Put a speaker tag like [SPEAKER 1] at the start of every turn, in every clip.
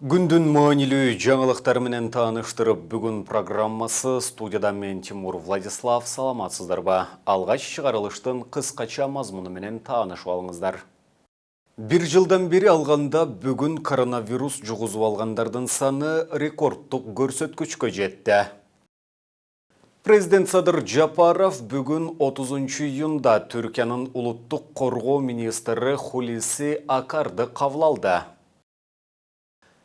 [SPEAKER 1] Күндүн маанилүү жаңылыктар менен тааныштырып, бүгүн программасы студияда мен Тимур Владислав. Саламатсыздарбы? Алгач чыгарылыштын кыскача мазмуну менен таанышып алыңыздар. Бир жылдан бери алганда бүгүн коронавирус жугузуп алгандардын саны рекордтук көрсөткүчкө жетти. Президент Садыр Жапаров бүгүн 30 июнда Түркиянын улуттук коргоо министри Хулиси Акарды кабыл алды.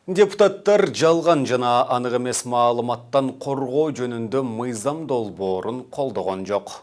[SPEAKER 1] Депутаттар жалган жана анык эмес маалыматтан коргоо жөнүндө мыйзам долбоорун колдогон жок.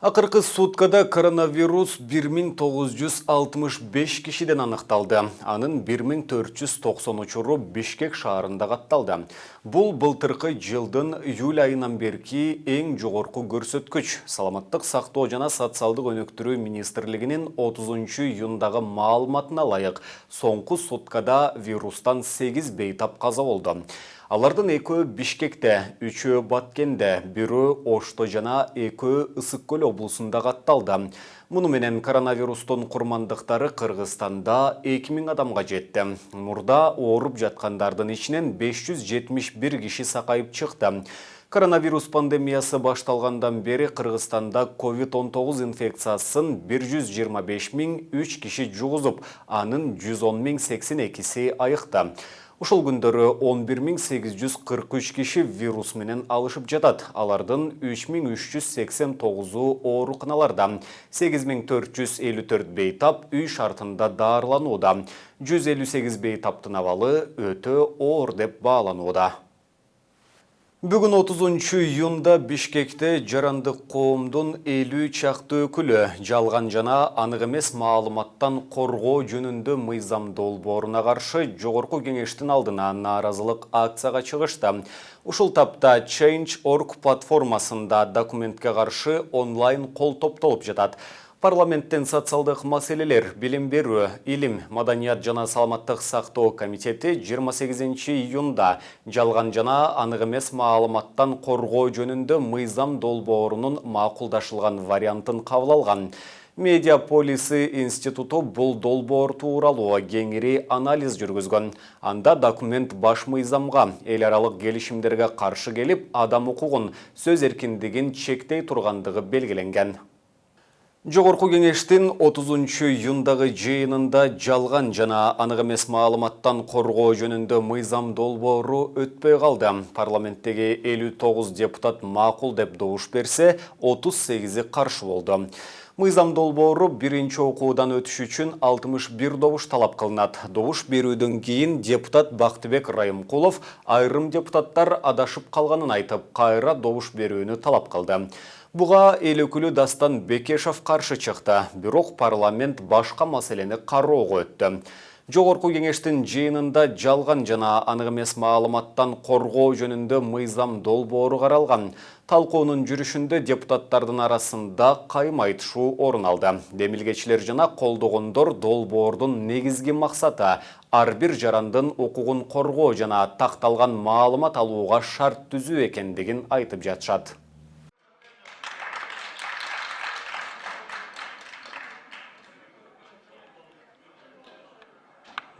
[SPEAKER 1] Акыркы суткада коронавирус 1965 кишиден аныкталды. Анын 1490 учуру Бишкек шаарында катталды. Бул былтыркы жылдын июль айынан берки эң жогорку көрсөткүч. Саламаттык сактоо жана социалдык өнүктүрүү министрлигинин 30 июндагы маалыматына ылайык, соңку суткада вирустан 8 бейтап каза болду. Алардын экөө Бишкекте, 3-өө Баткенде, 1-өө Ошто жана 2-өө Ысык Көл облусунда катталды. Муну менен коронавирустун курмандыктары Кыргызстанда 2000 адамга жетти. Мурда ооруп жаткандардын ичинен 571 киши сакайып чыкты. Коронавирус пандемиясы башталгандан бери Кыргызстанда COVID-19 инфекциясын 125.003 киши жугузуп, анын 110.082си айыкты. Ушул күндөрү 11.843 киши вирус менен алышып жатат. Алардын 3.389-у ооруканаларда, 8.454 бейтап үй шартында даарыланууда. 158 бейтаптын абалы өтө оор деп бааланууда. Бүгүн 30 июнда Бишкекте жарандык коомдун 50 чакты өкүлү жалган жана анык эмес маалыматтан коргоо жөнүндө мыйзам долбооруна каршы жогорку кеңештин алдына нааразылык акцияга чыгышты. Ушул тапта Change.org платформасында документке каршы онлайн кол топтолуп жатат. Парламенттен социалдык маселелер, билим берүү, илим, маданият жана саламаттык сактоо комитети 28 июнда жалган жана анык эмес маалыматтан коргоо жөнүндө мыйзам долбоорунун макулдашылган вариантын кабыл алган. Медиаполисы институту бул долбоор тууралуу кеңири анализ жүргүзгөн. Анда документ баш мыйзамга, эл аралык келишимдерге каршы келип, адам укугун, сөз эркиндигин чектей тургандыгы белгиленген. Жогорку кеңештин 30 июндагы жыйынында жалган жана анык эмес маалыматтан коргоо жөнүндө мыйзам долбоору өтпөй калды. Парламенттеги 59 депутат макул деп добуш берсе, 38-и каршы болду. Мыйзам долбоору биринчи окуудан өтүш үчүн 61 добуш талап кылынат. Добуш берүүдөн кийин депутат Бактыбек Райымкулов айрым депутаттар адашып калганын айтып, кайра добуш берүүнү талап кылды. Буга эл өкүлү Дастан Бекешев каршы чыкты, бирок парламент башка маселени кароого өттү. Жогорку кеңештин жыйынында жалган жана анык эмес маалыматтан коргоо жөнүндө мыйзам долбоору каралган. Талкуунун жүрүшүндө депутаттардын арасында кайым айтышуу орун алды. Демилгечилер жана колдогондор долбоордун негизги максаты ар бир жарандын укугун коргоо жана такталган маалымат алууга шарт түзүү экендигин айтып жатышат.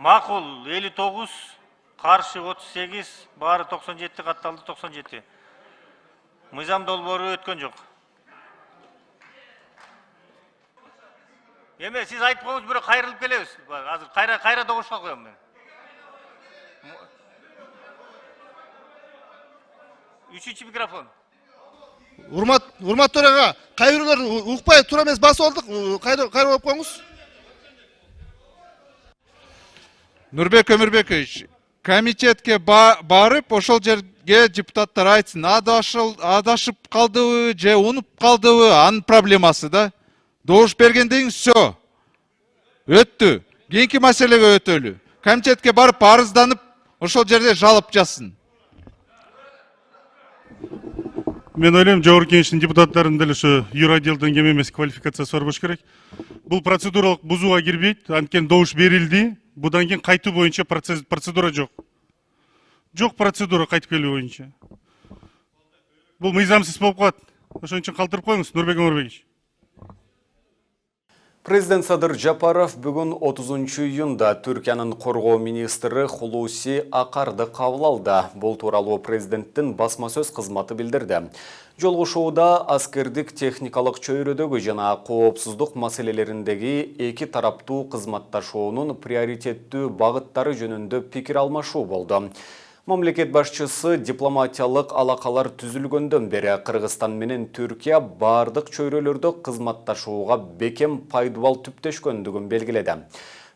[SPEAKER 2] Макул 59, каршы 38, баары 97 катталды 97. Мыйзам долбоору өткөн жок. Эме сиз айтып коюңуз, бирок кайрылып келебиз. Азыр кайра добушка коем мен. 3-чү микрофон.
[SPEAKER 3] Урматтуу төрага, кай бирөөлөр укпай туура эмес басып алдык. Кайра коюп коюңуз.
[SPEAKER 4] Нурбек Өмүрбекович, комитетке барып, ошол жерге депутаттар айтсын, адашып калдыбы, же унуп калдыбы, анын проблемасы да. Добуш бергенден всё. Өттү. Кийинки маселеге өтөлү. Комитетке барып арызданып, ошол жерде жалоп жазсын.
[SPEAKER 5] Мен ойлойм, жогорку кеңештин депутаттарын деле ошо юротделден кем эмес квалификациясы бар болуш керек. Бул процедуралык бузууга кирбейт, анткени добуш берилди. Будан кийин кайтуу боюнча процедура жок. Жок процедура кайтып келүү боюнча. Бул мыйзамсыз болуп калат. Ошон үчүн калтырып коюңуз, Нурбек Өмүрбекович.
[SPEAKER 1] Президент Садыр Жапаров бүгін 30 июнда Түркияның қорғау министрі Хулуси Акарды қабыл алды. Бұл туралы президенттің баспасөз қызматы білдірді. Жолғышууда аскердік техникалық чөйрөдөгү жана коопсуздук маселелериндеги эки тараптуу кызматташуунун приоритеттүү багыттары жөнүндө пикир алмашуу болду. Мамлекет башчысы дипломатиялык алакалар түзүлгөндөн бери Кыргызстан менен Түркия бардык чөйрөлөрдө кызматташууга бекем пайдубал түптөшкөндүгүн белгиледи.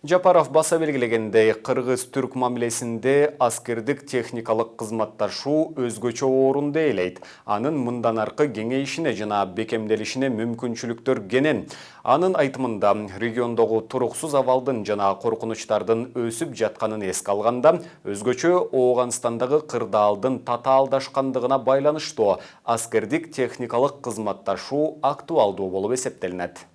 [SPEAKER 1] Жапаров баса белгилегендей, Кыргыз-Түрк мамилесинде аскердик техникалык кызматташуу өзгөчө орунду ээлейт. Анын мындан аркы кеңейишине жана бекемделишине мүмкүнчүлүктөр кенен. Анын айтымында региондогу туруксуз абалдын жана коркунучтардын өсүп жатканын эске алганда, өзгөчө Ооганстандагы кырдаалдын татаалдашкандыгына байланыштуу аскердик техникалык кызматташуу актуалдуу болуп эсептелинет.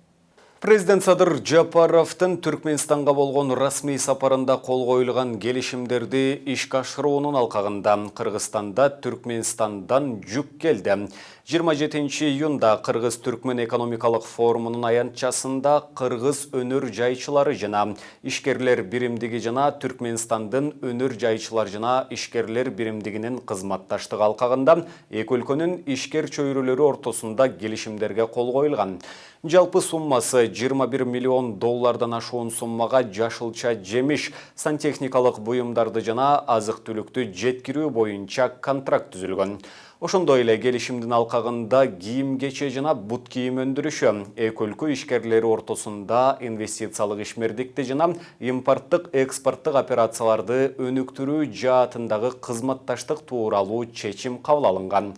[SPEAKER 1] Президент Садыр Жапаровтың Түркменстанға болгон расмий сапарында кол коюлган келишимдерди ишке ашыруунун алкагында Кыргызстанда Түркменстандан жүк келди. 27 июнда Кыргыз-Түркмен экономикалык форумунун аянтчасында Кыргыз өнөр жайчылары жана ишкерлер биримдиги жана Түркменстандын өнөр жайчылар жана ишкерлер биримдигинин кызматташтыгы алкагында эки өлкөнүн ишкер чөйрөлөрү ортосунда келишимдерге кол коюлган. Жалпы суммасы 21 миллион доллардан ашуун суммага жашылча жемиш, сантехникалык буюмдарды жана азык-түлүктү жеткирүү боюнча контракт түзүлгөн. Ошондой эле келишимдин алкагында кийим-кече жана бут кийим өндүрүшү, эки өлкө ишкерлери ортосунда инвестициялык ишмердикти жана импорттук экспорттук операцияларды өнүктүрүү жаатындагы кызматташтык тууралуу чечим кабыл алынган.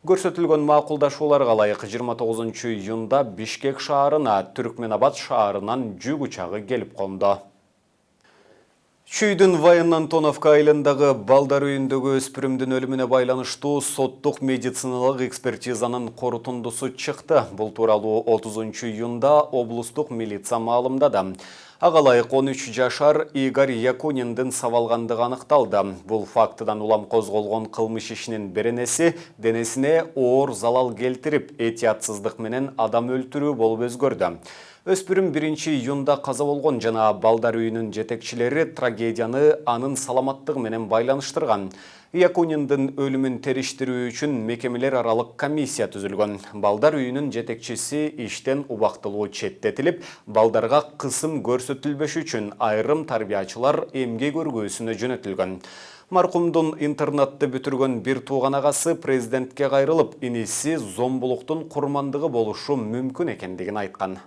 [SPEAKER 1] Көрсөтүлгөн макулдашууларга ылайык 29 июнда Бишкек шаарына Түркменабад шаарынан жүк учагы келип конду. Чүйдүн Вайын Антоновка айылындагы балдар үйүндөгү өспүрүмдүн өлүмүнө байланыштуу соттук медициналык экспертизанын корутундусу чыкты. Бул тууралуу 30 июнда облустук милиция маалымдады. Ага ылайык 13 жашар Игорь Якуниндин сабалгандыгы аныкталды. Бул фактыдан улам козголгон кылмыш ишинин беренеси денесине оор залал келтирип, этиятсыздык менен адам өлтүрүү болуп өзгөрдү. Өспүрүм 1 июнда каза болгон жана балдар үйүнүн жетекчилери трагедияны анын саламаттыгы менен байланыштырган. Якуниндин өлүмүн териштирүү үчүн мекемелер аралык комиссия түзүлгөн. Балдар үйүнүн жетекчиси иштен убактылуу четтетилип, балдарга кысым көрсөтүлбөш үчүн айрым тарбиячылар эмгек өргөөсүнө жөнөтүлгөн. Маркумдун интернатты бүтүргөн бир тууган агасы президентке кайрылып, иниси зомбулуктун курмандыгы болушу мүмкүн экендигин айткан.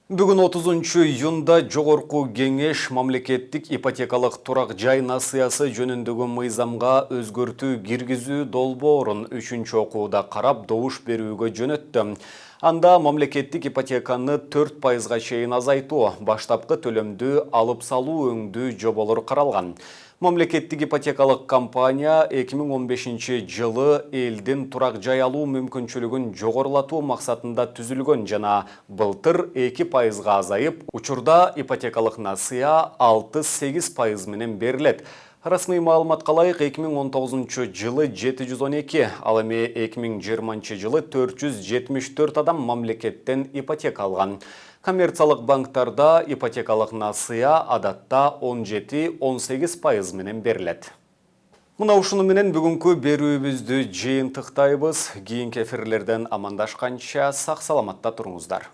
[SPEAKER 1] Бүгін 30 июнда Жогорку кеңеш мамлекеттик ипотекалык турак жай насыясы жөнүндөгү мыйзамга өзгөртүү киргизүү долбоорун 3-чү окууда карап добуш берүүгө жөнөттү. Анда мамлекеттик ипотеканы 4%га чейин азайтуу, баштапкы төлөмдү алып салуу өңдүү жоболор каралган. Мамлекеттик ипотекалык компания 2015 жылы элдин турак жай алуу мүмкүнчүлүгүн жогорулатуу максатында түзүлгөн жана былтыр 2%га азайып, учурда ипотекалык насыя 6-8% менен берилет. Расмий маалыматка ылайык 2019 жылы 712, ал эми 2020 жылы 474 адам мамлекеттен ипотека алган. Коммерциялык банктарда ипотекалык насыя адатта 17-18% менен берилет. Мына ушуну менен бүгүнкү берүүбүздү жыйынтыктайбыз. Кийинки эфирлерден амандашканча сак саламатта туруңуздар.